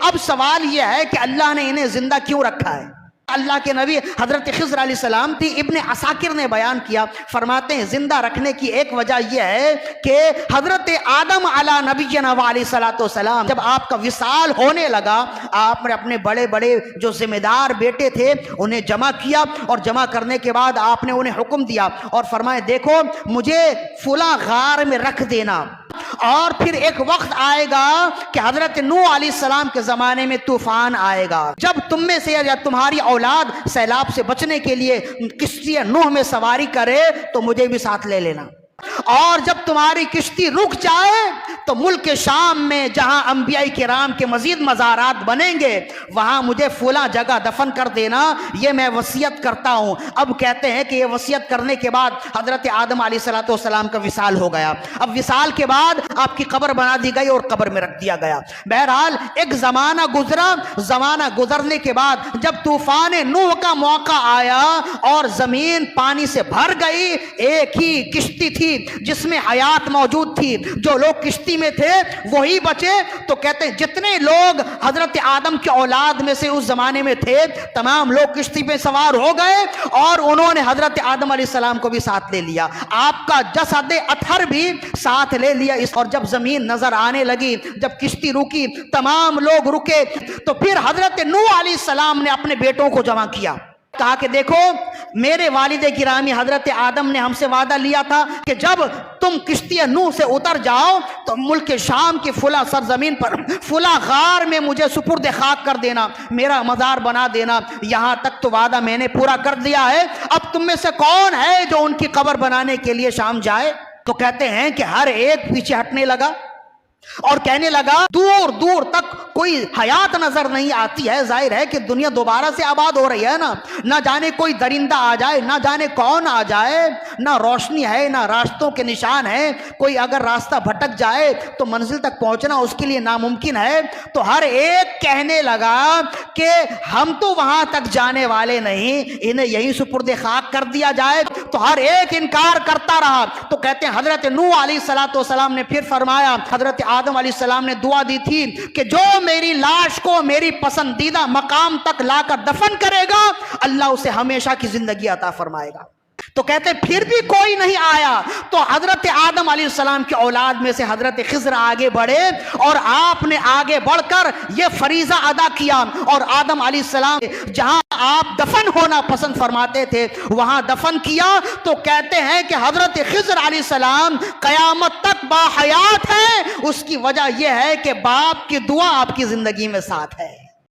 اب سوال یہ ہے کہ اللہ نے انہیں زندہ کیوں رکھا ہے؟ اللہ کے نبی حضرت خضر علیہ السلام تھی، ابن عساکر نے بیان کیا، فرماتے ہیں زندہ رکھنے کی ایک وجہ یہ ہے کہ حضرت آدم علی نبینا علیہ الصلوۃ والسلام جب آپ کا وصال ہونے لگا، آپ نے اپنے بڑے بڑے جو ذمہ دار بیٹے تھے انہیں جمع کیا، اور جمع کرنے کے بعد آپ نے انہیں حکم دیا اور فرمایا دیکھو مجھے فلاں غار میں رکھ دینا، اور پھر ایک وقت آئے گا کہ حضرت نوح علیہ السلام کے زمانے میں طوفان آئے گا، جب تم میں سے یا تمہاری اولاد سیلاب سے بچنے کے لیے کشتی نوح میں سواری کرے تو مجھے بھی ساتھ لے لینا، اور جب تمہاری کشتی رک جائے تو ملک شام میں جہاں انبیاء کرام کے مزید مزارات بنیں گے وہاں مجھے فلاں جگہ دفن کر دینا، یہ میں وصیت کرتا ہوں۔ اب کہتے ہیں کہ یہ وصیت کرنے کے بعد حضرت آدم علیہ السلام کا وصال ہو گیا، اب وصال کے بعد آپ کی قبر بنا دی گئی اور قبر میں رکھ دیا گیا۔ بہرحال ایک زمانہ گزرا، زمانہ گزرنے کے بعد جب طوفان نوح کا موقع آیا اور زمین پانی سے بھر گئی، ایک ہی کشتی تھی جس میں حیات موجود تھی، جو لوگ کشتی میں تھے وہی بچے، تو کہتے ہیں جتنے لوگ حضرت آدم کے اولاد میں سے اس زمانے میں تھے تمام لوگ کشتی پہ سوار ہو گئے، اور انہوں نے حضرت آدم علیہ السلام کو بھی ساتھ لے لیا، آپ کا جسد اطہر بھی ساتھ لے لیا، اور جب زمین نظر آنے لگی، جب کشتی رکی، تمام لوگ رکے، تو پھر حضرت نوح علیہ السلام نے اپنے بیٹوں کو جمع کیا، کہا کہ دیکھو میرے والد گرامی حضرت آدم نے ہم سے وعدہ لیا تھا کہ جب تم کشتی نوح سے اتر جاؤ تو ملک شام کی فلاں سرزمین پر فلاں غار میں مجھے سپرد خاک کر دینا، میرا مزار بنا دینا، یہاں تک تو وعدہ میں نے پورا کر دیا ہے، اب تم میں سے کون ہے جو ان کی قبر بنانے کے لیے شام جائے؟ تو کہتے ہیں کہ ہر ایک پیچھے ہٹنے لگا اور کہنے لگا دور دور تک کوئی حیات نظر نہیں آتی ہے، ظاہر ہے کہ دنیا دوبارہ سے آباد ہو رہی ہے نا، نہ جانے کوئی درندہ آ جائے، نہ جانے کون آ جائے، نہ روشنی ہے نہ راستوں کے نشان ہے، کوئی اگر راستہ بھٹک جائے تو منزل تک پہنچنا اس کے لیے ناممکن ہے۔ تو ہر ایک کہنے لگا کہ ہم تو وہاں تک جانے والے نہیں، انہیں یہی سپرد خاک کر دیا جائے، تو ہر ایک انکار کرتا رہا۔ تو کہتے ہیں حضرت نوح علیہ السلام نے پھر فرمایا، حضرت آدم علیہ السلام نے دعا دی تھی کہ جو میری لاش کو میری پسندیدہ مقام تک لا کر دفن کرے گا اللہ اسے ہمیشہ کی زندگی عطا فرمائے گا۔ تو کہتے ہیں پھر بھی کوئی نہیں آیا، تو حضرت آدم علیہ السلام کی اولاد میں سے حضرت خضر آگے بڑھے، اور آپ نے آگے بڑھ کر یہ فریضہ ادا کیا، اور آدم علیہ السلام جہاں آپ دفن ہونا پسند فرماتے تھے وہاں دفن کیا۔ تو کہتے ہیں کہ حضرت خضر علیہ السلام قیامت تک باحیات ہیں، اس کی وجہ یہ ہے کہ باپ کی دعا آپ کی زندگی میں ساتھ ہے۔